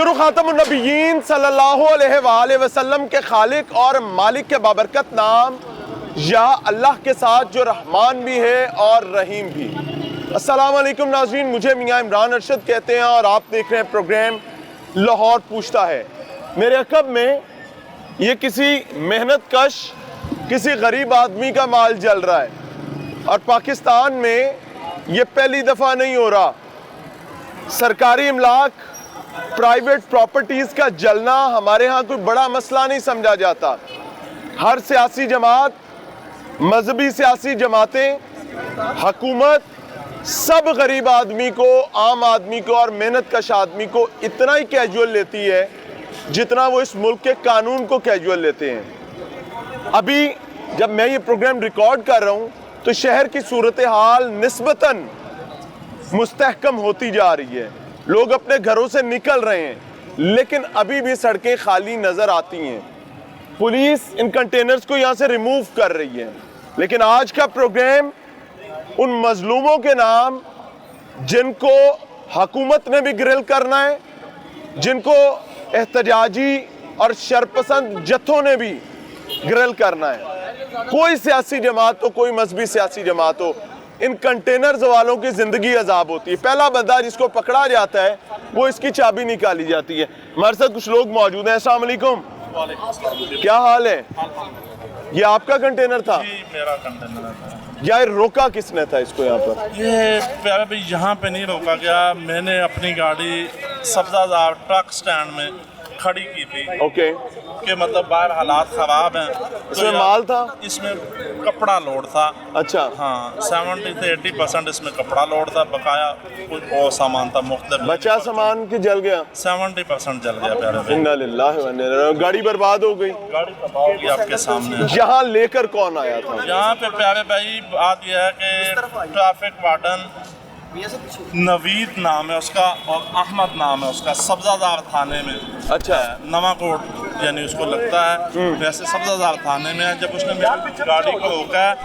ख़ातमुन्नबिय्यीन सल्लल्लाहु अलैहि वसल्लम के खालिक और मालिक के बाबरकत नाम या अल्लाह के साथ जो रहमान भी है और रहीम भी। अस्सलाम वालेकुम नाज़रीन, मुझे मियाँ इमरान अरशद कहते हैं और आप देख रहे हैं प्रोग्राम लाहौर पूछता है। मेरे अक़ब में ये किसी मेहनत कश किसी गरीब आदमी का माल जल रहा है और पाकिस्तान में ये पहली दफ़ा नहीं हो रहा। सरकारी इमलाक, प्राइवेट प्रॉपर्टीज़ का जलना हमारे यहाँ कोई बड़ा मसला नहीं समझा जाता। हर सियासी जमात, मजहबी सियासी जमातें, हकूमत सब गरीब आदमी को, आम आदमी को और मेहनत कश आदमी को इतना ही कैजुअल लेती है जितना वो इस मुल्क के कानून को कैजुअल लेते हैं। अभी जब मैं ये प्रोग्राम रिकॉर्ड कर रहा हूँ तो शहर की सूरत हाल निस्बतन मुस्तहकम होती जा रही है। लोग अपने घरों से निकल रहे हैं, लेकिन अभी भी सड़कें खाली नज़र आती हैं। पुलिस इन कंटेनर्स को यहाँ से रिमूव कर रही है। लेकिन आज का प्रोग्राम उन मजलूमों के नाम जिनको हुकूमत ने भी ग्रिल करना है, जिनको एहतजाजी और शरपसंद जत्थों ने भी ग्रिल करना है। कोई सियासी जमात हो, कोई मजहबी सियासी जमात हो, इन कंटेनर्स वालों की ज़िंदगी अजाब होती है। पहला बंदा जिसको पकड़ा जाता है वो इसकी चाबी निकाली जाती है। हमारे साथ कुछ लोग मौजूद हैं। अस्सलाम वालेकुम, क्या हाल है? ये आपका कंटेनर था? जी, मेरा कंटेनर था। यार रोका किसने था इसको यहाँ पर? ये प्यारे भाई, यहाँ पे नहीं रोका गया। मैंने अपनी गाड़ी सब्ज़ाज़ार ट्रक स्टैंड में खड़ी की थी। ओके, कि मतलब बाहर हालात ख़राब हैं। इसमें माल था? इसमें कपड़ा लोड था। अच्छा, हाँ, 70 से 80% इसमें कपड़ा लोड था। बकाया कुछ और सामान था मुख्तलिफ। बचा सामान कि जल गया? 70% जल गया प्यारे भाई। इन्ना लिल्लाहि व इन्ना इलैहि राजिऊन। गाड़ी बर्बाद हो गई? गाड़ी तबाह होगी आपके सामने। यहाँ लेकर कौन आया था? यहाँ पे प्यारे भाई बात यह है कि ट्रैफिक वार्डन नवीद नाम है उसका और अहमद नाम है उसका, सब्ज़ाज़ार थाने में। अच्छा, नवा कोट यानी उसको लगता है। वैसे सब्ज़ाज़ार थाने में है। जब उसने मेरी गाड़ी को रोका है,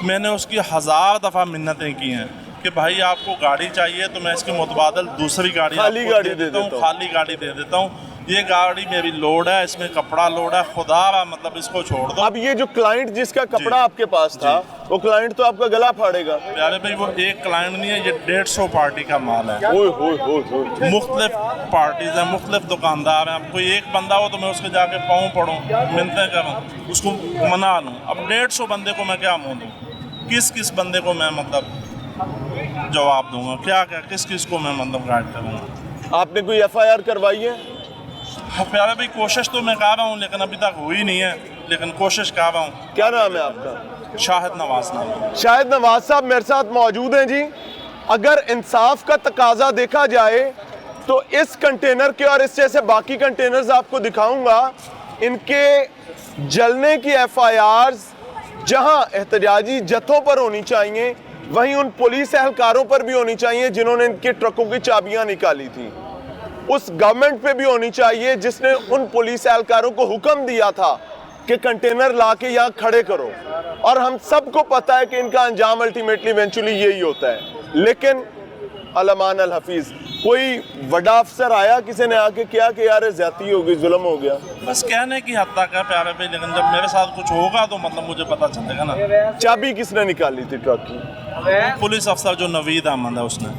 मैंने उसकी 1000 दफ़ा मिन्नतें की हैं कि भाई आपको गाड़ी चाहिए तो मैं इसके मुतबादल दूसरी गाड़ी खाली गाड़ी दे देता हूँ, खाली गाड़ी दे देता हूँ। ये गाड़ी मेरी लोड है, इसमें कपड़ा लोड है, खुदा मतलब इसको छोड़ दो। अब ये जो क्लाइंट जिसका कपड़ा आपके पास था, वो क्लाइंट तो आपका गला फाड़ेगा। प्यारे भाई, वो एक क्लाइंट नहीं है, ये 150 पार्टी का माल है। मुख्तलिफ पार्टीज हैं, मुख्तलिफ दुकानदार हैं। कोई एक बंदा हो तो मैं उसके जाके पाँव पढ़ूँ, मिन्नतें करूँ, उसको मना लूँ। अब 150 बंदे को मैं क्या मुँह दूँ? किस किस बंदे को मैं मतलब जवाब दूँगा? क्या क्या किस किस को मैं मतलब गाइड करूँगा? आपने कोई FIR करवाई है? हाँ प्यारे भाई, कोशिश तो मैं कर रहा हूँ लेकिन अभी तक हुई नहीं है, लेकिन कोशिश कर रहा हूँ। क्या नाम है आपका? शाहिद नवाज नाम। शाहिद नवाज साहब मेरे साथ मौजूद हैं जी। अगर इंसाफ का तकाजा देखा जाए तो इस कंटेनर के और इस जैसे बाकी कंटेनर्स आपको दिखाऊंगा, इनके जलने की FIRs जहां एहतजाजी जत्थों पर होनी चाहिए, वहीं उन पुलिस एहलकारों पर भी होनी चाहिए जिन्होंने इनके ट्रकों की चाबियां निकाली थी। उस गवर्नमेंट पे भी होनी चाहिए जिसने उन पुलिस एहलकारों को हुक्म दिया था कि कंटेनर लाके यहाँ खड़े करो। और हम सबको पता है कि इनका अंजाम अल्टीमेटली इवेंचुअली यही होता है। लेकिन अलमान अल हफीज, कोई बड़ा अफसर आया, किसी ने आके किया कि यार ज्यादती हो गई, जुल्म हो गया? बस कहने की हद तक है प्यारे भाई, लेकिन जब मेरे साथ कुछ होगा तो मतलब मुझे पता चलेगा ना। चाबी किसने निकाली थी ट्रक की? पुलिस अफसर जो नवीद अहमद है उसने।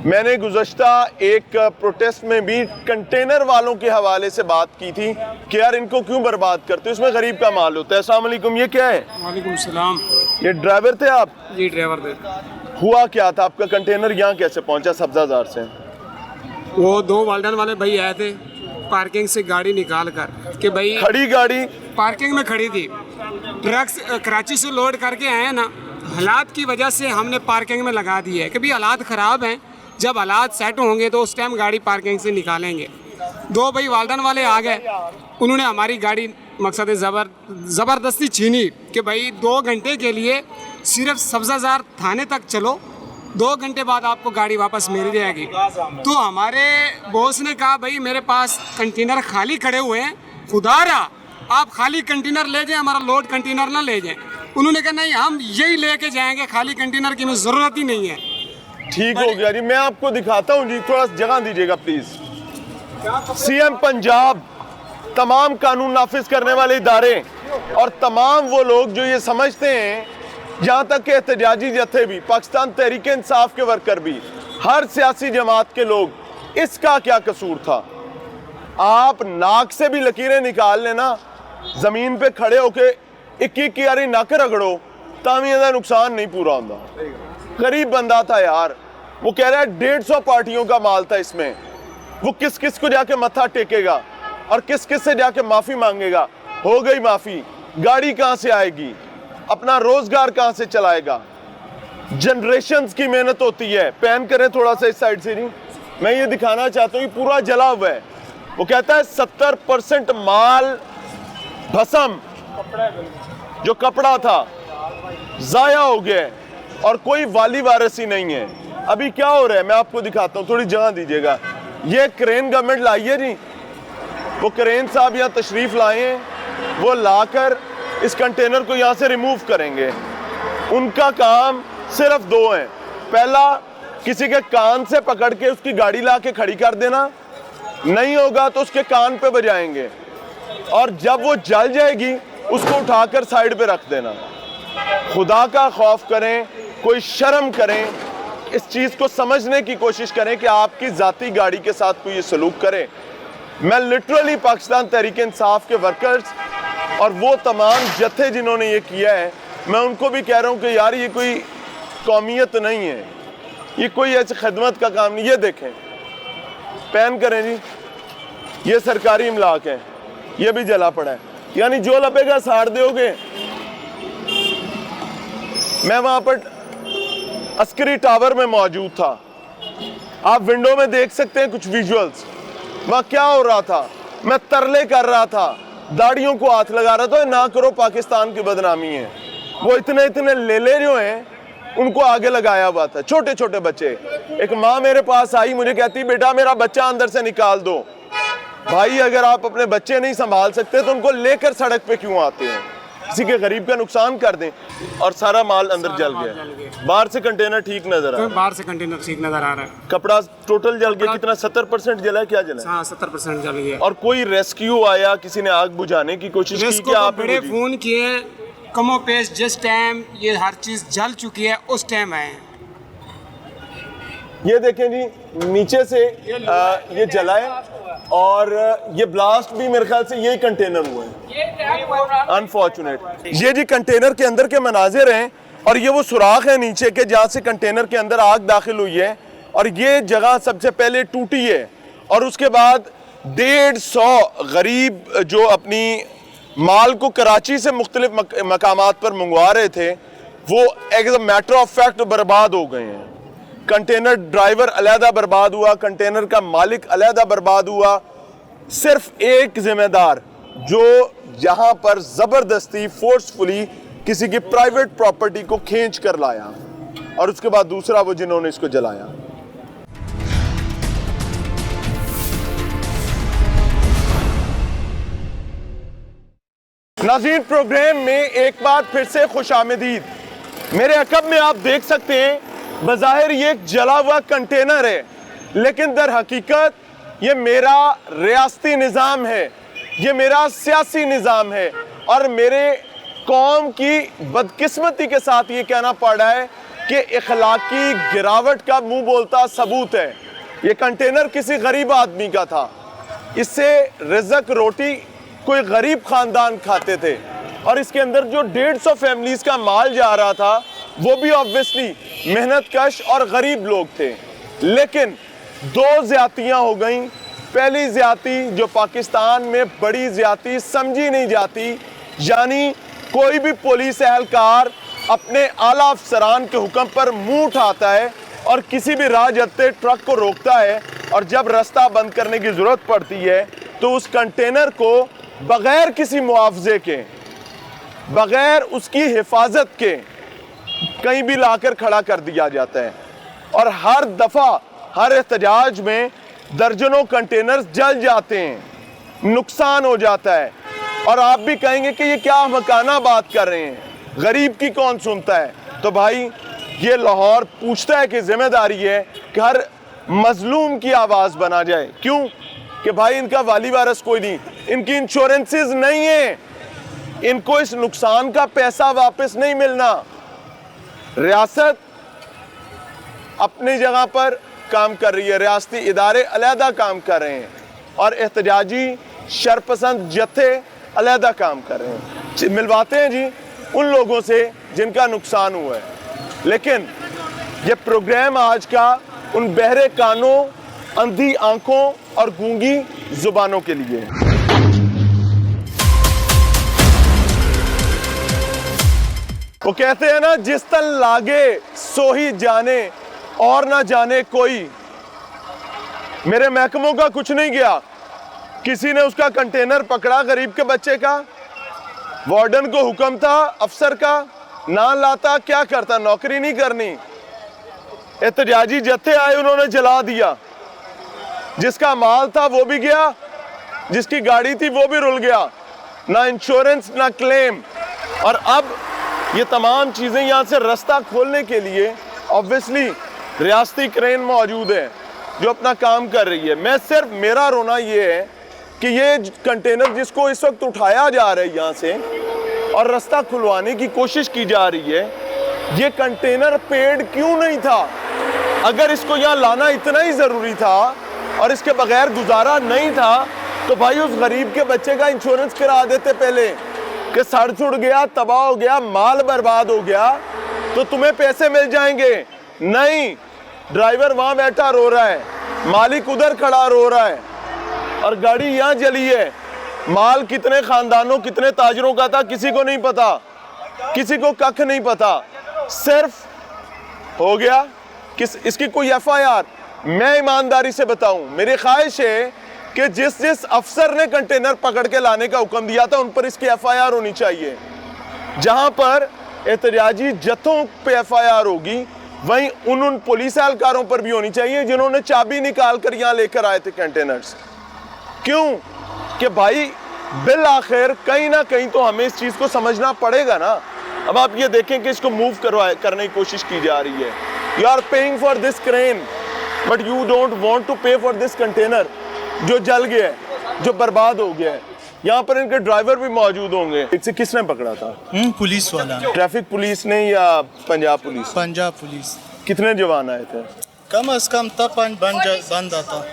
मैंने गुज़श्ता एक प्रोटेस्ट में भी कंटेनर वालों के हवाले से बात की थी कि यार इनको क्यों बर्बाद करते हो, इसमें गरीब का माल होता है। अस्सलाम वालेकुम, ये क्या है? वालेकुम सलाम। ये ड्राइवर थे आप? जी ड्राइवर थे। हुआ क्या था? आपका कंटेनर यहाँ कैसे पहुँचा सब्ज़ाज़ार से? वो 2 वाल्डन वाले भाई आए थे पार्किंग से गाड़ी निकाल कर कि भाई खड़ी गाड़ी पार्किंग में खड़ी थी। ट्रक कराची से लोड करके आए ना, हालात की वजह से हमने पार्किंग में लगा दी है कि भाई हालात ख़राब हैं, जब हालात सेट होंगे तो उस टाइम गाड़ी पार्किंग से निकालेंगे। 2 भाई वाल्डन वाले आ गए, उन्होंने हमारी गाड़ी मकसद ज़बरदस्ती छीनी कि भाई 2 घंटे के लिए सिर्फ सब्ज़ाज़ार थाने तक चलो, 2 घंटे बाद आपको गाड़ी वापस मिल जाएगी। तो हमारे बॉस ने कहा भाई मेरे पास कंटेनर खाली खड़े हुए हैं, खुदारा आप खाली कंटेनर ले जाएं, हमारा लोड कंटेनर ना ले जाएं। उन्होंने कहा नहीं, हम यही लेके जाएंगे, खाली कंटेनर की हमें ज़रूरत ही नहीं है। ठीक हो गया जी, मैं आपको दिखाता हूँ जी, थोड़ा जगह दीजिएगा प्लीज़। सीएम पंजाब, तमाम कानून नाफिज करने वाले इदारे और तमाम वो लोग जो ये समझते हैं, यहाँ तक के एहतजाजी जत्थे भी, पाकिस्तान तहरीक इंसाफ के वर्कर भी, हर सियासी जमात के लोग, इसका क्या कसूर था? आप नाक से भी लकीरें निकाल लेना, जमीन पे खड़े होके एक यारी नक रगड़ो, तामी ਇਹਦਾ नुकसान नहीं पूरा होता। गरीब बंदा था यार, वो कह रहा है 150 पार्टियों का माल था इसमें, वो किस किस को जाके मत्था टेकेगा और किस किस से जाके माफी मांगेगा। हो गई माफी, गाड़ी कहाँ से आएगी, अपना रोजगार कहाँ से चलाएगा? जनरेशंस की मेहनत होती है। पैन करें थोड़ा सा इस साइड से, नहीं मैं ये दिखाना चाहता हूँ, पूरा जला हुआ है। वो कहता है 70% माल भस्म, जो कपड़ा था जाया हो गया है और कोई वाली वारसी नहीं है। अभी क्या हो रहा है मैं आपको दिखाता हूँ, थोड़ी जगह दीजिएगा। ये क्रेन गवर्नमेंट लाई है जी, वो क्रेन साहब यहाँ तशरीफ लाए हैं, वो लाकर इस कंटेनर को यहाँ से रिमूव करेंगे। उनका काम सिर्फ दो है, पहला किसी के कान से पकड़ के उसकी गाड़ी ला के खड़ी कर देना, नहीं होगा तो उसके कान पे बजाएंगे और जब वो जल जाएगी उसको उठाकर साइड पे रख देना। खुदा का खौफ करें, कोई शर्म करें, इस चीज़ को समझने की कोशिश करें कि आपकी ज़ाती गाड़ी के साथ कोई ये सलूक करे। मैं लिटरली पाकिस्तान तहरीक इंसाफ के वर्कर्स और वो तमाम जत्थे जिन्होंने ये किया है, मैं उनको भी कह रहा हूँ कि यार ये कोई कौमियत नहीं है, ये कोई ऐसी खदमत का काम नहीं। ये देखें, पैन करें जी, ये सरकारी इमलाक है, ये भी जला पड़ा है, यानी जो लपेगा साड़ दोगे। मैं वहां पर अस्करी टावर में मौजूद था, आप विंडो में देख सकते हैं कुछ विजुअल्स। वहां क्या हो रहा था, मैं तरले कर रहा था, दाढ़ियों को हाथ लगा रहा था, ना करो पाकिस्तान की बदनामी है। वो इतने इतने लेले जो हैं उनको आगे लगाया हुआ था, छोटे छोटे बच्चे। एक माँ मेरे पास आई, मुझे कहती बेटा मेरा बच्चा अंदर से निकाल दो। भाई अगर आप अपने बच्चे नहीं संभाल सकते तो उनको लेकर सड़क पे क्यों आते हैं? किसी के गरीब का नुकसान कर दें। और सारा माल अंदर जल गया, बाहर से कंटेनर ठीक नजर आ रहा है, बाहर से कंटेनर ठीक नजर आ रहा है, कपड़ा टोटल जल गया। कितना 70% जला है, क्या जला है? हाँ 70% जल गया। और कोई रेस्क्यू आया, किसी ने आग बुझाने की कोशिश की? क्या आप बड़े फोन किए, कमो पेश जिस टाइम ये हर चीज जल चुकी है उस टाइम आए। ये देखें जी, नीचे से ये जला है और ये ब्लास्ट भी मेरे ख्याल से यही कंटेनर हुआ है, अनफॉर्चुनेट। ये जी कंटेनर के अंदर के मनाजिर हैं और ये वो सुराख है नीचे के जहाँ से कंटेनर के अंदर आग दाखिल हुई है और ये जगह सबसे पहले टूटी है और उसके बाद 150 गरीब जो अपनी माल को कराची से मुख्तलिफ मकामात पर मंगवा रहे थे, वो as a matter of fact बर्बाद हो गए हैं। कंटेनर ड्राइवर अलहदा बर्बाद हुआ, कंटेनर का मालिक अलहदा बर्बाद हुआ। सिर्फ एक जिम्मेदार जो यहाँ पर ज़बरदस्ती फोर्सफुली किसी की प्राइवेट प्रॉपर्टी को खींच कर लाया और उसके बाद दूसरा वो जिन्होंने इसको जलाया। नाज़रीन, प्रोग्राम में एक बार फिर से खुशामदीद। मेरे अकब में आप देख सकते हैं, बज़ाहिर ये एक जला हुआ कंटेनर है, लेकिन दर हकीकत ये मेरा रियासती निज़ाम है, ये मेरा सियासी निज़ाम है और मेरे कौम की बदकिस्मती के साथ ये कहना पड़ रहा है कि इखलाकी गिरावट का मुंह बोलता सबूत है। ये कंटेनर किसी गरीब आदमी का था, इससे रिज़्क रोटी कोई गरीब ख़ानदान खाते थे और इसके अंदर जो 150 फैमिलीज़ का माल जा रहा था वो भी ऑब्वियसली मेहनत कश और गरीब लोग थे। लेकिन दो ज़्यादतियाँ हो गई। पहली ज़्यादती जो पाकिस्तान में बड़ी ज़्यादती समझी नहीं जाती, यानी कोई भी पुलिस एहलकार अपने आला अफसरान के हुक्म पर मुंह उठाता है और किसी भी राह जाते ट्रक को रोकता है और जब रास्ता बंद करने की ज़रूरत पड़ती है तो उस कंटेनर को बग़ैर किसी मुआवजे के, बग़ैर उसकी हिफाजत के कहीं भी लाकर खड़ा कर दिया जाता है। और हर दफ़ा हर एहतजाज में दर्जनों कंटेनर्स जल जाते हैं, नुकसान हो जाता है और आप भी कहेंगे कि ये क्या मकाना बात कर रहे हैं, गरीब की कौन सुनता है। तो भाई ये लाहौर पूछता है कि जिम्मेदारी है कि हर मजलूम की आवाज़ बना जाए। क्यों? कि भाई इनका वाली वारस कोई नहीं, इनकी इंश्योरेंसेस नहीं है, इनको इस नुकसान का पैसा वापस नहीं मिलना। रियासत अपनी जगह पर काम कर रही है, रियासती इदारे अलहदा काम कर रहे हैं और एहतजाजी शरपसंद जत्थे अलहदा काम कर रहे हैं। मिलवाते हैं जी उन लोगों से जिनका नुकसान हुआ है, लेकिन ये प्रोग्राम आज का उन बहरे कानों, अंधी आंखों और गूंगी जुबानों के लिए है। वो कहते हैं ना, जिस तन लागे सो ही जाने और ना जाने कोई। मेरे महकमों का कुछ नहीं गया, किसी ने उसका कंटेनर पकड़ा गरीब के बच्चे का, वार्डन को हुक्म था अफसर का, ना लाता क्या करता, नौकरी नहीं करनी। एहतजाजी जत्थे आए, उन्होंने जला दिया। जिसका माल था वो भी गया, जिसकी गाड़ी थी वो भी रुल गया, ना इंश्योरेंस ना क्लेम। और अब ये तमाम चीजें यहाँ से रास्ता खोलने के लिए ऑब्वियसली रियासती क्रेन मौजूद है जो अपना काम कर रही है। मैं सिर्फ, मेरा रोना ये है कि ये कंटेनर जिसको इस वक्त उठाया जा रहा है यहाँ से और रास्ता खुलवाने की कोशिश की जा रही है, ये कंटेनर पेड क्यों नहीं था? अगर इसको यहाँ लाना इतना ही ज़रूरी था और इसके बगैर गुजारा नहीं था तो भाई उस गरीब के बच्चे का इंश्योरेंस करा देते पहले कि सड़ सुड़ गया, तबाह हो गया, माल बर्बाद हो गया तो तुम्हें पैसे मिल जाएंगे। नहीं, ड्राइवर वहाँ बैठा रो रहा है, मालिक उधर खड़ा रो रहा है और गाड़ी यहाँ जली है। माल कितने खानदानों, कितने ताजरों का था किसी को नहीं पता, किसी को कख नहीं पता। सिर्फ हो गया इसकी कोई FIR। मैं ईमानदारी से बताऊं, मेरी ख्वाहिश है कि जिस अफसर ने कंटेनर पकड़ के लाने का हुक्म दिया था उन पर इसकी FIR होनी चाहिए। जहां पर एहतजाजी जत्थों पे FIR होगी, वहीं उन पुलिस एहलकारों पर भी होनी चाहिए जिन्होंने चाबी निकाल कर यहाँ लेकर आए थे कंटेनर्स। क्यों? कि भाई बिल आखिर कहीं ना कहीं तो हमें इस चीज को समझना पड़ेगा ना। अब आप ये देखें कि इसको मूव करने की कोशिश की जा रही है। You are paying for this crane but you don't want to pay for this container जो जल गया है, जो बर्बाद हो गया है। यहाँ पर इनके ड्राइवर भी मौजूद होंगे। इसे किसने पकड़ा था? पुलिस वाला। ट्रैफिक पुलिस ने या पंजाब पुलिस? पंजाब पुलिस। कितने जवान आए थे? कम से कम था 5 बंदा था।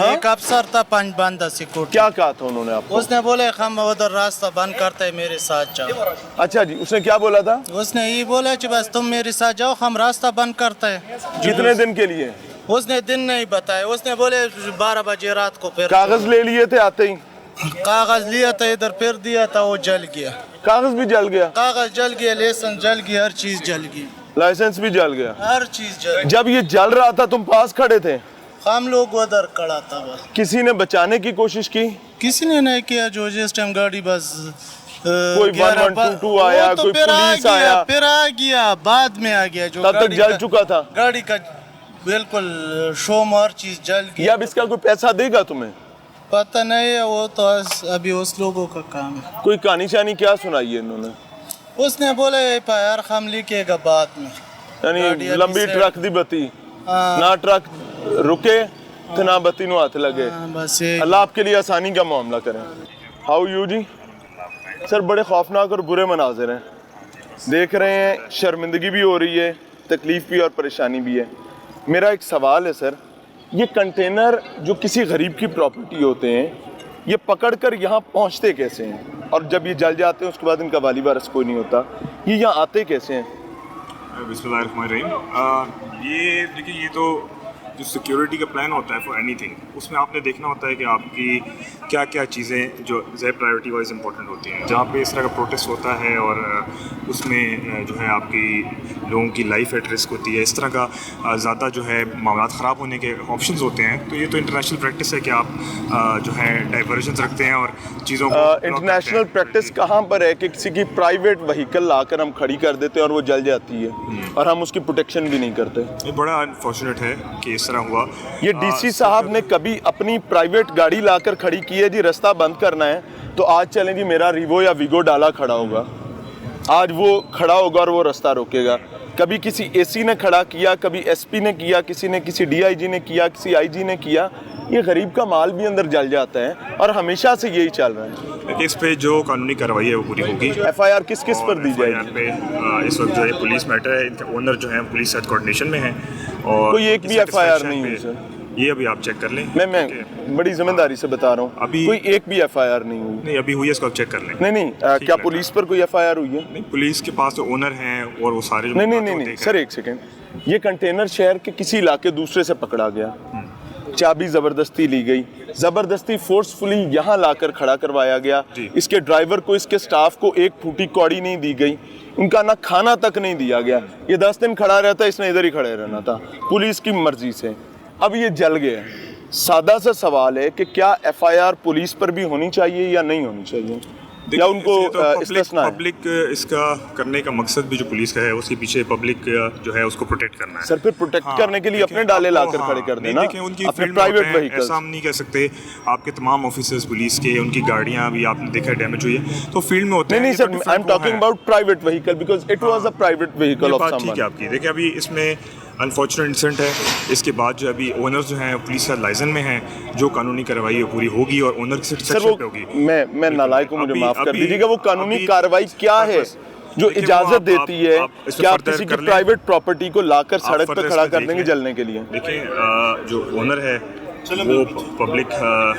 एक अफसर था 5 बंदा सिक्योरिटी। क्या कहा था उन्होंने आपको? उसने बोले हम उधर रास्ता बंद करते है, मेरे साथ जाओ। अच्छा जी, उसने क्या बोला था? उसने ये बोला कि बस तुम मेरे साथ जाओ, हम रास्ता बंद करते हैं। कितने दिन के लिए? उसने दिन नहीं बताया, उसने बोले 12 बजे रात को। फिर कागज ले लिए थे आते ही? कागज लिया था, इधर फिर दिया था, वो जल गया। कागज भी जल गया? कागज जल गया, लाइसेंस जल गया, हर चीज जल गई। लाइसेंस भी जल गया? हर चीज जल। जब ये जल रहा था तुम पास खड़े थे? हम लोग उधर खड़ा था। बस किसी ने बचाने की कोशिश की? किसी ने नहीं किया। जो जिस टाइम गाड़ी बस कोई 1122 आया, कोई पुलिस आया, फिर आ गया, बाद में आ गया। जो तब तक जल चुका था गाड़ी का, बिल्कुल शोम, हर चीज जल गई। अब इसका कोई पैसा देगा तुम्हें? पता नहीं है, वो तो अभी उस लोगों का काम है। कोई कहानी शानी क्या सुनाई है इन्होंने? उसने बोले FIR हम लिखेगा बाद में। यानी लंबी ट्रक दी बत्ती ना, ट्रक रुके तो ना बत्ती नु हाथ लगे। बस अल्लाह आपके लिए आसानी का मामला करें। How you ji? सर, बड़े खौफनाक और बुरे मनाजिर हैं, देख रहे हैं, शर्मिंदगी भी हो रही है, तकलीफ भी और परेशानी भी है। मेरा एक सवाल है सर, ये कंटेनर जो किसी गरीब की प्रॉपर्टी होते हैं, ये पकड़कर यहाँ पहुँचते कैसे हैं? और जब ये जल जाते हैं उसके बाद इनका वाली वारस कोई नहीं होता, ये यहाँ आते कैसे हैं? बिस्मिल्लाहिर्रहमानिर्रहीम। ये देखिए, ये तो जो सिक्योरिटी का प्लान होता है फॉर एनीथिंग, उसमें आपने देखना होता है कि आपकी क्या क्या चीज़ें जो प्रायोरिटी वाइज इंपॉर्टेंट होती हैं। जहाँ पे इस तरह का प्रोटेस्ट होता है और उसमें जो है आपकी लोगों की लाइफ एट रिस्क होती है, इस तरह का ज़्यादा जो है मामला ख़राब होने के ऑप्शंस होते हैं, तो ये तो इंटरनेशनल प्रैक्टिस है कि आप जो है डाइवर्जन रखते हैं और चीज़ों को इंटरनेशनल प्रैक्टिस कहाँ पर है कि किसी की प्राइवेट व्हीकल लाकर हम खड़ी कर देते हैं और वो जल जाती है और हम उसकी प्रोटेक्शन भी नहीं करते? ये बड़ा अनफॉर्चुनेट है कि इस तरह हुआ। ये DC साहब ने कभी अपनी प्राइवेट गाड़ी लाकर खड़ी की है जी, रास्ता बंद करना है तो आज चलें जी, मेरा रीवो या वीगो डाला खड़ा होगा, आज वो खड़ा होगा और वो रास्ता रोकेगा। कभी किसी एसी ने खड़ा किया, कभी एसपी ने किया, किसी ने किसी डीआईजी ने किया, किसी आईजी ने किया। ये गरीब का माल भी अंदर जल जाता है और हमेशा से यही चल रहा है। इस पे जो कानूनी कार्रवाई है वो पूरी होगी। एफआईआर किस किस पर दी FIR जाएगी? पे इस वक्त जो है पुलिस मैटर है, इनके ओनर जो है पुलिस साथ कोऑर्डिनेशन में है और कोई एक भी एफआईआर नहीं हुई सर? ये अभी आप चेक कर लें। मैं बड़ी जिम्मेदारी से बता रहा हूँ, अभी- कोई एक भी एफआईआर नहीं हुई। नहीं अभी हुई है, इसको आप चेक कर लें। नहीं, क्या पुलिस पर कोई एफआईआर हुई है? नहीं, पुलिस के पास जो ओनर हैं और वो सारे जो नहीं सर, एक सेकेंड। ये कंटेनर शहर के किसी इलाके दूसरे से पकड़ा गया, चाबी जबरदस्ती ली गई, जबरदस्ती फोर्सफुली यहाँ लाकर खड़ा करवाया गया। जी। इसके ड्राइवर को, इसके स्टाफ को एक फूटी कौड़ी नहीं दी गई, उनका ना खाना तक नहीं दिया गया। ये 10 दिन खड़ा रहता, इसने इधर ही खड़े रहना था पुलिस की मर्जी से। अब ये जल गया। सादा सा सवाल है कि क्या एफआईआर पुलिस पर भी होनी चाहिए या नहीं होनी चाहिए, या उनको इस्तेस्ना है? पब्लिक इसका करने का मकसद भी जो पुलिस का है, उसके पीछे पब्लिक जो है उसको प्रोटेक्ट करना है। सर फिर प्रोटेक्ट करने के लिए अपने डाले लाकर खड़े कर देना, देखें उनकी अपने फील्ड में होते प्राइवेट हैं, व्हीकल्स। ऐसा हम नहीं कह सकते। आपके तमाम ऑफिसर्स पुलिस के, उनकी गाड़ियां भी आपने देखा डैमेज हुई है, तो फील्ड में होते हैं। नहीं sir, I am talking about private vehicle because it was a private vehicle of बात ठीक समवन। है आपकी। देखिए अभी इसमें अनफॉर्चुनेट इंसिडेंट है, इसके बाद जो अभी ओनर्स जो हैं पुलिस का लाइसेंस में हैं, जो कानूनी कार्रवाई है पूरी होगी और ओनर की सर सेक्शन पे होगी। मैं नालायक हूं, मुझे अभी- माफ कर अभी- दीजिएगा। वो कानूनी अभी- कार्रवाई क्या है जो देखिए, इजाजत वो देती है आप इसमें कि आप further किसी की कर लें। प्राइवेट प्रॉपर्टी को लाकर सड़क further पर खड़ा इसमें कर देख देंगे लें। जलने के लिए? देखिए जो ओनर है वो पब्लिक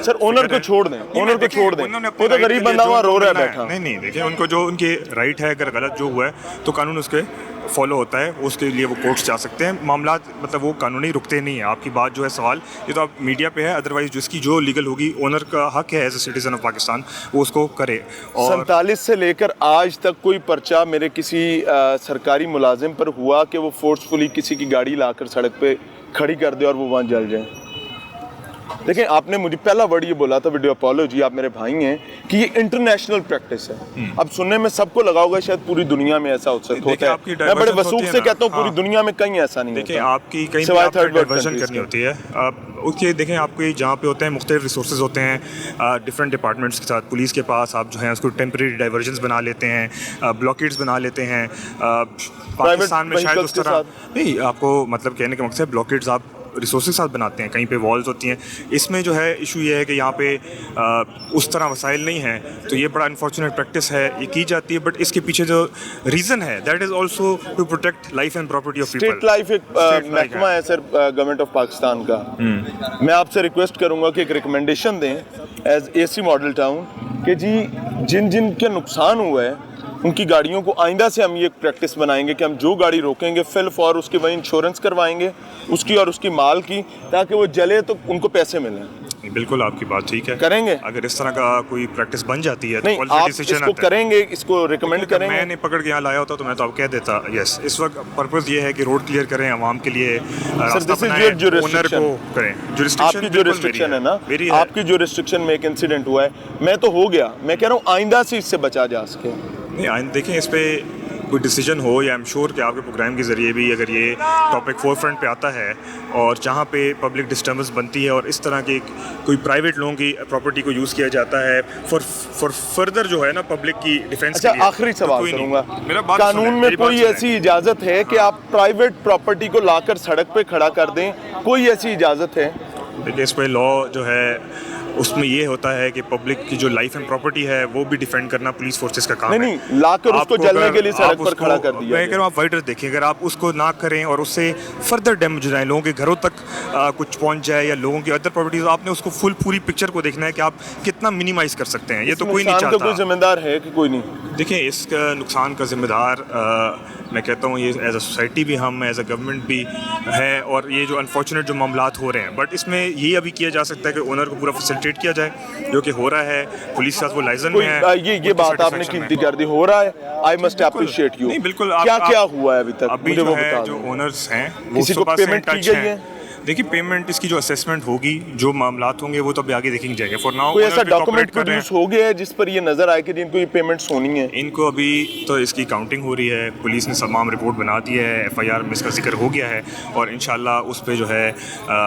सर ओनर को छोड़ दें, ओनर को छोड़ दें। वो तो गरीब बंदा वहाँ रो रहा है बैठा। नहीं देखिए, उनको जो उनके राइट है, अगर गलत जो हुआ है तो कानून उसके फॉलो होता है, उसके लिए वो कोर्ट्स जा सकते हैं। मामला मतलब वो कानूनी रुकते नहीं है। आपकी बात जो है सवाल, ये तो आप मीडिया पे है, अदरवाइज जिसकी जो लीगल होगी, ओनर का हक है as a citizen of Pakistan, वो उसको करे। और 47 से लेकर आज तक कोई पर्चा मेरे किसी सरकारी मुलाजिम पर हुआ कि वो फोर्सफुली किसी की गाड़ी लाकर सड़क पे खड़ी कर दे और वो वहाँ जल जाए? देखिए, आपने मुझे पहला वर्ड ये बोला था, वीडियो अपॉलॉजी, आप मेरे भाई हैं, कि ये इंटरनेशनल प्रैक्टिस है। अब सुनने में सबको लगा होगा शायद पूरी दुनिया में ऐसा होता है। मैं बड़े वसूख से कहता हूँ पूरी दुनिया में कहीं ऐसा नहीं देखिए, होता। आपकी कहीं सिवाय पे third world डाइवर्जन countries करनी के। होती है। उसके देखें, आपके जहाँ पे होते हैं मुख्तलिफ रिसोर्सेज होते हैं डिफरेंट डिपार्टमेंट्स के साथ। पुलिस के पास आप जो है उसको टेम्परेरी डाइवर्जन्स बना लेते हैं, ब्लॉकेड्स बना लेते हैं। पाकिस्तान में शायद vehicles उस के तरह साथ। नहीं, आपको मतलब कहने का मकसद है ब्लॉकेड्स आप रिसोर्सेज के साथ बनाते हैं, कहीं पे वॉल्स होती हैं। इसमें जो है इशू ये है कि यहाँ पे उस तरह वसाइल नहीं है, तो ये बड़ा अनफॉर्चुनेट प्रैक्टिस है, ये की जाती है। बट इसके पीछे जो रीज़न है, that is also to protect life and property of people. State life एक महकमा है सर गवर्नमेंट ऑफ पाकिस्तान का। मैं आपसे रिक्वेस्ट करूंगा कि एक रिकमेंडेशन दें एज एसी मॉडल टाउन कि जी जिन जिन के नुकसान हुआ है उनकी गाड़ियों को आइंदा से हम ये प्रैक्टिस बनाएंगे कि हम जो गाड़ी रोकेंगे फिल फॉर उसकी वही इंश्योरेंस करवाएंगे उसकी और उसकी माल की, ताकि वो जले तो उनको पैसे मिलें। बिल्कुल आपकी बात ठीक है। करेंगे? अगर इस तरह का कोई प्रैक्टिस बन जाती है नहीं, तो आप पॉलिटिक्स डिसीजन इसको आता है। करेंगे, इसको रिकमेंड करेंगे? मैंने पकड़ के यहाँ लाया होता तो मैं तो आपको कह देता यस। इस वक्त पर्पस ये है कि रोड क्लियर करें आवाम के लिए, रास्ता this is बनाएं, your ओनर jurisdiction. को करें। आपकी जो रिस्ट्रिक्शन है ना, मेरी है। आपकी जो रिस्ट्रिक्शन में एक इंसिडेंट हुआ है, मैं तो हो गया, मैं कह रहा हूँ आइंदा से इससे बचा जा सके। नहीं देखें, इस पे कोई डिसीजन हो, या आई एम श्योर कि आपके प्रोग्राम के ज़रिए भी अगर ये टॉपिक फोर फ्रंट पे आता है और जहाँ पे पब्लिक डिस्टर्बेंस बनती है और इस तरह की कोई प्राइवेट लोगों की प्रॉपर्टी को यूज़ किया जाता है फॉर फर्दर जो है ना पब्लिक की डिफेंस अच्छा, के लिए, आखिरी तो सवाल कोई नहीं। करूंगा, मेरा बात कानून सुनें, में मेरी बात कोई सुनें। ऐसी इजाजत है कि आप प्राइवेट प्रॉपर्टी को लाकर सड़क पे खड़ा कर दें? कोई ऐसी इजाजत है? देखिए, इस पर लॉ जो है उसमें ये होता है कि पब्लिक की जो लाइफ एंड प्रॉपर्टी है वो भी डिफेंड करना पुलिस फोर्सेस का काम है। नहीं, लाकर उसको आपको जलने अगर के लिए सड़क आप पर उसको- खड़ा कर दिया मैं जाए। कह रहा हूँ आप वाइडर देखिए, अगर आप उसको ना करें और उससे फर्दर डैमेज जाए, लोगों के घरों तक कुछ पहुंच जाए या लोगों की अदर प्रॉपर्टीज, आपने उसको पूरी पिक्चर को देखना है कि आप कितना मिनिमाइज कर सकते हैं। ये तो कोई नहीं नुकसान का कोई चाहता। जिम्मेदार है कि कोई नहीं? देखिए, इसका नुकसान का जिम्मेदार मैं कहता हूँ ये एज अ सोसाइटी भी हम, एज अ गवर्नमेंट भी है, और ये जो अनफॉर्चुनेट जो मामलात हो रहे हैं, बट इसमें ये अभी किया जा सकता है कि ओनर को पूरा फैसिलिटेट किया जाए, जो कि हो रहा है। पुलिस के साथ वो लाइसेंस में है। ये बात आपने कीमती कर दी, हो रहा है। I must appreciate you. नहीं बिल्कुल, क्या क्या हुआ है अभी तक, अभी मुझे जो वो है बता जो दो। ओनर्स हैं वो किसी को सुबह से पेमेंट की टच गई हैं। है? देखिए पेमेंट इसकी जो असेसमेंट होगी, जो मामलात होंगे वो तो अभी आगे देखेंगे जाएंगे। फॉर नाउ कोई ऐसा डॉक्यूमेंट प्रोड्यूस हो गया है जिस पर ये नजर आए कि इनको ये पेमेंट्स होनी है? इनको अभी तो इसकी काउंटिंग हो रही है, पुलिस ने तमाम रिपोर्ट बना दी है, FIR में इसका जिक्र हो गया है और इंशाल्लाह उस पे जो है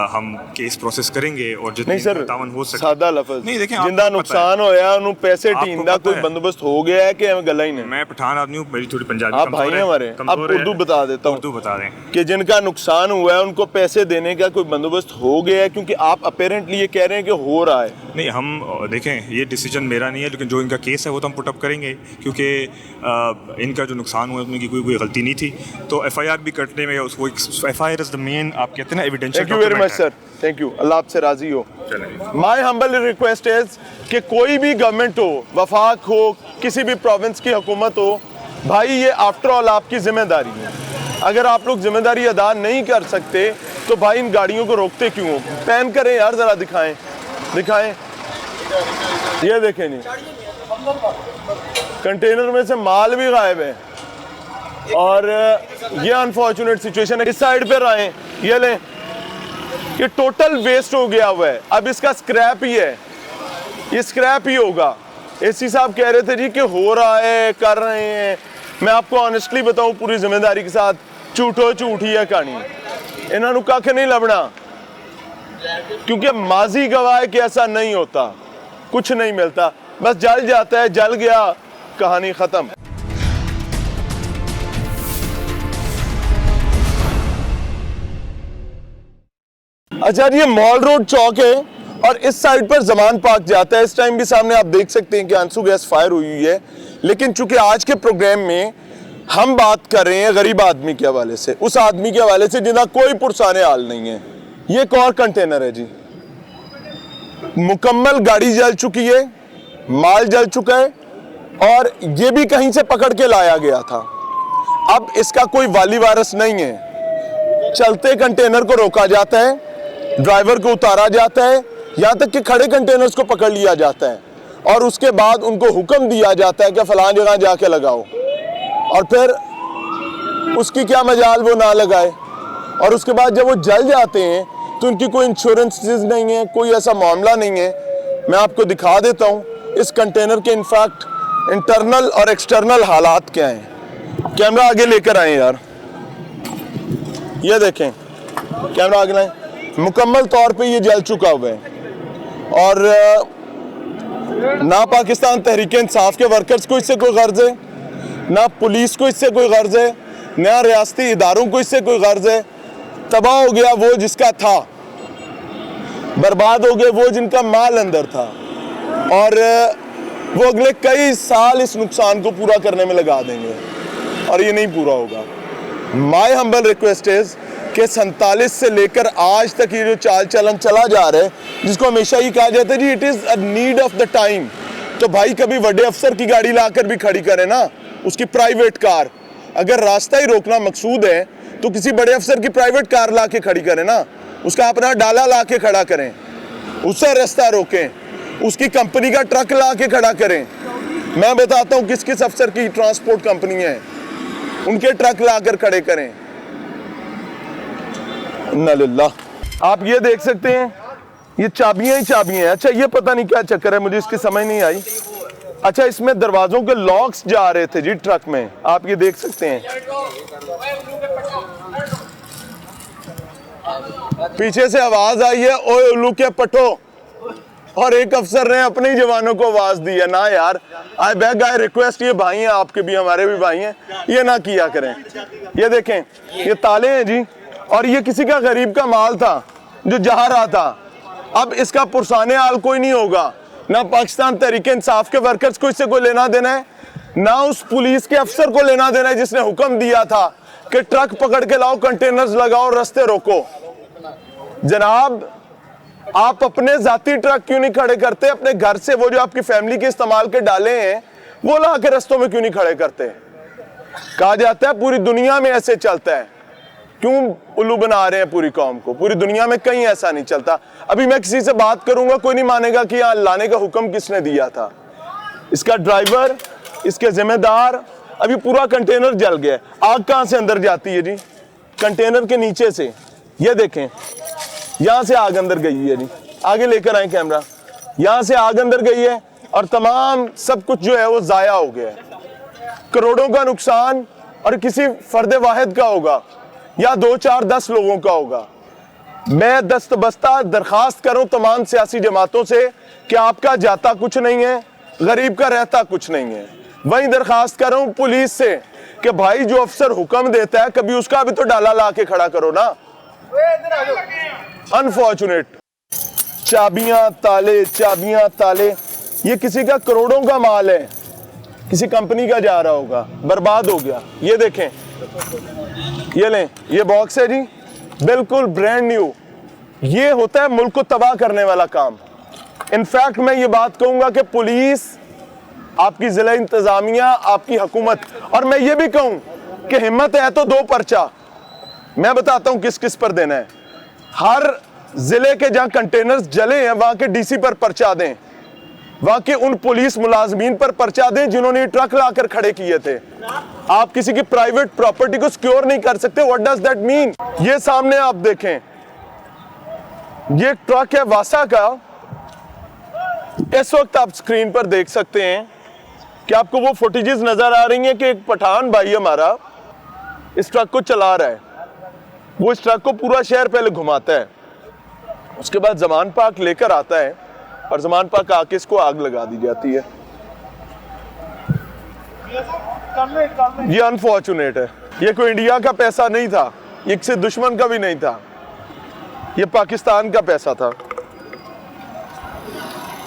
हम केस प्रोसेस करेंगे और जितनी तावन हो सके। सादा लफ्ज़ नहीं देखें, जिंदा नुकसान होया उन्हें पैसे टींदा कोई बंदोबस्त हो गया है कि हमें गला ही नहीं? मैं पठान आदमी हूँ, मेरी थोड़ी पंजाबी आप भाई हैं हमारे, अब उर्दू बता देता हूँ, उर्दू बता दें कि जिनका नुकसान हुआ है उनको पैसे देने का कोई बंदोबस्त हो गया है, क्योंकि आप अपेरेंटली ये कह रहे हैं कि हो रहा है। नहीं, हम देखें ये डिसीजन मेरा नहीं है, लेकिन जो इनका केस है वो तो हम पुटअप करेंगे, क्योंकि इनका जो नुकसान हुआ उसमें की कोई गलती नहीं थी, तो FIR भी कटने में उसको FIR इज द मेन, आप कहते हैं ना, evidential. Thank you very much sir, thank you, Allah आपसे राजी हो। माय हम्बल रिक्वेस्ट इज कि कोई भी गवर्नमेंट हो, वफाक हो, किसी भी प्रोविंस की हुकूमत हो, भाई ये आफ्टर ऑल आपकी जिम्मेदारी है। अगर आप लोग जिम्मेदारी अदा नहीं कर सकते तो भाई इन गाड़ियों को रोकते क्यों हो? पैन करें यार, जरा दिखाएं दिखाएं, ये देखें जी, कंटेनर में से माल भी गायब है और ये अनफॉर्चुनेट सिचुएशन है। इस साइड पे रहें, ये लें, ये टोटल वेस्ट हो गया हुआ है, अब इसका स्क्रैप ही है, ये स्क्रैप ही होगा। एसी साहब कह रहे थे जी कि हो रहा है, कर रहे हैं। मैं आपको ऑनेस्टली बताऊं पूरी जिम्मेदारी के साथ, झूठो झूठी है कहानी, इन्होंने कख नहीं लबना, क्योंकि माजी गवाह है कि ऐसा नहीं होता, कुछ नहीं मिलता, बस जल जाता है, जल गया, कहानी खत्म। अच्छा, ये मॉल रोड चौक है और इस साइड पर जमान पार्क जाता है। इस टाइम भी सामने आप देख सकते हैं कि आंसू गैस फायर हुई है, लेकिन चूंकि आज के प्रोग्राम में हम बात कर रहे हैं गरीब आदमी के हवाले से, उस आदमी के हवाले से जिनका कोई पुरसाने हाल नहीं है। ये एक और कंटेनर है जी, मुकम्मल गाड़ी जल चुकी है, माल जल चुका है और ये भी कहीं से पकड़ के लाया गया था। अब इसका कोई वाली वारस नहीं है, चलते कंटेनर को रोका जाता है, ड्राइवर को उतारा जाता है, यहाँ तक कि खड़े कंटेनर्स को पकड़ लिया जाता है और उसके बाद उनको हुक्म दिया जाता है कि फलां जगह जाके लगाओ, और फिर उसकी क्या मजाल वो ना लगाए। और उसके बाद जब वो जल जाते हैं तो उनकी कोई इंश्योरेंस नहीं है, कोई ऐसा मामला नहीं है। मैं आपको दिखा देता हूँ इस कंटेनर के इनफैक्ट इंटरनल और एक्सटर्नल हालात क्या हैं। कैमरा आगे लेकर आए यार, ये देखें, कैमरा आगे लाएं, मुकम्मल तौर पे ये जल चुका हुआ है और ना पाकिस्तान तहरीक इंसाफ के वर्कर्स को इससे कोई गर्ज है, ना पुलिस को इससे कोई गर्ज है, ना रियासती इदारों को इससे कोई गर्ज है। तबाह हो गया वो जिसका था, बर्बाद हो गए वो जिनका माल अंदर था, और वो अगले कई साल इस नुकसान को पूरा करने में लगा देंगे और ये नहीं पूरा होगा। माय हम्बल रिक्वेस्ट इज कि 47 से लेकर आज तक ये जो चाल चलन चला जा रहा है, जिसको हमेशा ही कहा जाता है जी it is a need of the time, तो भाई कभी बड़े अफसर की गाड़ी लाकर भी खड़ी करें ना, उसकी प्राइवेट कार। अगर रास्ता ही रोकना मकसूद है तो किसी बड़े अफसर की प्राइवेट कार ला के खड़ी करें ना, उसका अपना डाला ला के खड़ा करें, उससे रास्ता रोकें, उसकी कंपनी का ट्रक ला के खड़ा करें। मैं बताता हूँ किस किस अफसर की ट्रांसपोर्ट कंपनी है, उनके ट्रक ला कर खड़े करें। इन्ना लिल्लाह। आप ये देख सकते हैं, ये चाबियां ही चाबियां हैं। अच्छा, ये पता नहीं क्या चक्कर है, मुझे इसकी समझ नहीं आई। अच्छा, इसमें दरवाजों के लॉक्स जा रहे थे जी ट्रक में, आप ये देख सकते हैं। पीछे से आवाज आई है, ओए उल्लू के पटो, और एक अफसर ने अपने ही जवानों को आवाज दी है। ना यार, आई बैग आई रिक्वेस्ट, ये भाई हैं आपके भी, हमारे भी भाई हैं, ये ना किया करें। ये देखें, ये ताले हैं जी, और ये किसी का गरीब का माल था जो जा रहा था। अब इसका पुरसाने हाल कोई नहीं होगा, ना पाकिस्तान तहरीक इंसाफ के वर्कर्स को इससे कोई लेना देना है, ना उस पुलिस के अफसर को लेना देना है जिसने हुक्म दिया था कि ट्रक पकड़ के लाओ, कंटेनर्स लगाओ, रास्ते रोको। जनाब, आप अपने जाती ट्रक क्यों नहीं खड़े करते? अपने घर से वो जो आपकी फैमिली के इस्तेमाल के डाले हैं वो ला के रस्तों में क्यों नहीं खड़े करते? कहा जाता है पूरी दुनिया में ऐसे चलता है, क्यों उल्लू बना रहे हैं पूरी कौम को? पूरी दुनिया में कहीं ऐसा नहीं चलता। अभी मैं किसी से बात करूंगा, कोई नहीं मानेगा कि यहाँ लाने का हुक्म किसने दिया था। इसका ड्राइवर, इसके जिम्मेदार। अभी पूरा कंटेनर जल गया। आग कहाँ से अंदर जाती है जी? कंटेनर के नीचे से। ये देखें, यहां से आग अंदर गई है जी, आगे लेकर आए कैमरा। यहां से आग अंदर गई है और तमाम सब कुछ जो है वो जाया हो गया है। करोड़ों का नुकसान और किसी फर्द वाहिद का होगा या 2, 4, 10 लोगों का होगा। मैं दस्तबस्ता दरखास्त करूं तमाम सियासी जमातों से कि आपका जाता कुछ नहीं है, गरीब का रहता कुछ नहीं है। वहीं दरखास्त करूं पुलिस से कि भाई जो अफसर हुक्म देता है कभी उसका भी तो डाला ला के खड़ा करो ना। अनफॉर्चुनेट, चाबियां ताले, ये किसी का करोड़ों का माल है, किसी कंपनी का जा रहा होगा, बर्बाद हो गया। ये देखें, ये लें, ये बॉक्स है जी, बिल्कुल ब्रांड न्यू। ये होता है मुल्क को तबाह करने वाला काम। इनफैक्ट मैं ये बात कहूंगा कि पुलिस, आपकी जिला इंतजामिया, आपकी हुकूमत, और मैं ये भी कहूं कि हिम्मत है तो 2 पर्चा, मैं बताता हूं किस किस पर देना है। हर जिले के जहां कंटेनर्स जले हैं वहां के डीसी पर पर्चा दें, वहां के उन पुलिस मुलाजमीन पर पर्चा दें जिन्होंने ट्रक लाकर खड़े किए थे। आप किसी की प्राइवेट प्रॉपर्टी को सिक्योर नहीं कर सकते। What does that mean? ये सामने आप देखें, ये ट्रक है वासा का। इस वक्त आप स्क्रीन पर देख सकते हैं कि आपको वो फुटेजेस नजर आ रही हैं कि एक पठान भाई हमारा इस ट्रक को चला रहा है। वो इस ट्रक को पूरा शहर पहले घुमाता है, उसके बाद जमान पाक लेकर आता है और जमान पाक आके इसको आग लगा दी जाती है। ये अनफॉर्चुनेट है। ये कोई इंडिया का पैसा नहीं था, ये किसी दुश्मन का भी नहीं था, ये पाकिस्तान का पैसा था,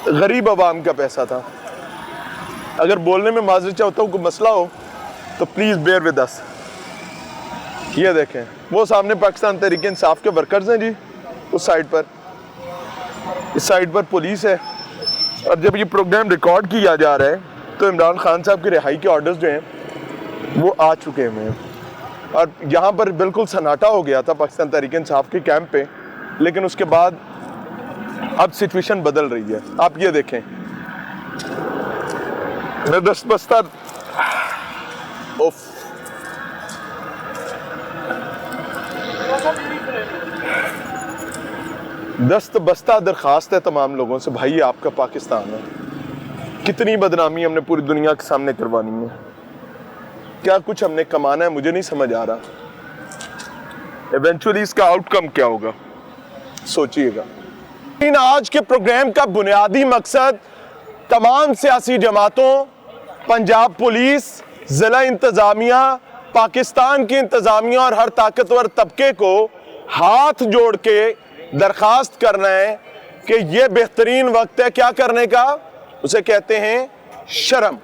गरीब अवाम का पैसा था। अगर बोलने में माजरत चाहता हूं कोई मसला हो तो प्लीज बेयर विद अस। ये देखें, वो सामने पाकिस्तान तहरीक इंसाफ के वर्कर्स हैं जी, उस साइड पर, इस साइड पर पुलिस है। और जब ये प्रोग्राम रिकॉर्ड किया जा रहा है तो इमरान खान साहब की रिहाई के ऑर्डर्स जो हैं वो आ चुके हैं। और यहाँ पर बिल्कुल सन्नाटा हो गया था पाकिस्तान तहरीक इंसाफ के कैंप पे, लेकिन उसके बाद अब सिचुएशन बदल रही है। आप ये देखें, दस्तबस्ता दस्तबस्ता दरखास्त है तमाम लोगों से, भाई आपका पाकिस्तान है। कितनी बदनामी हमने पूरी दुनिया के सामने करवानी है, क्या कुछ हमने कमाना है, मुझे नहीं समझ आ रहा। इवेंचुअली इसका आउटकम क्या होगा सोचिएगा। लेकिन आज के प्रोग्राम का बुनियादी मकसद तमाम सियासी जमातों, पंजाब पुलिस, जिला इंतजामिया, पाकिस्तान की इंतजामिया और हर ताकतवर तबके को हाथ जोड़ के दरखास्त करना है कि यह बेहतरीन वक्त है क्या करने का, उसे कहते हैं शर्म।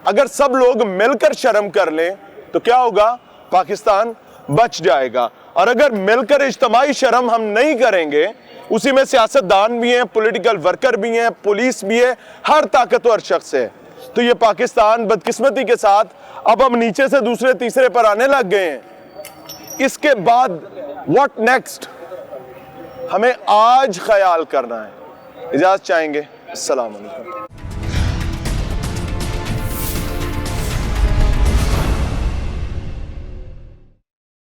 अगर सब लोग मिलकर शर्म कर लें तो क्या होगा, पाकिस्तान बच जाएगा। और अगर मिलकर इज्तिमाई शर्म हम नहीं करेंगे, उसी में सियासतदान भी हैं, पॉलिटिकल वर्कर भी हैं, पुलिस भी है, हर ताकतवर शख्स है, तो ये पाकिस्तान बदकिस्मती के साथ अब हम नीचे से दूसरे तीसरे पर आने लग गए हैं। इसके बाद व्हाट नेक्स्ट, हमें आज ख्याल करना है। इजाज़त चाहेंगे। अस्सलाम वालेकुम।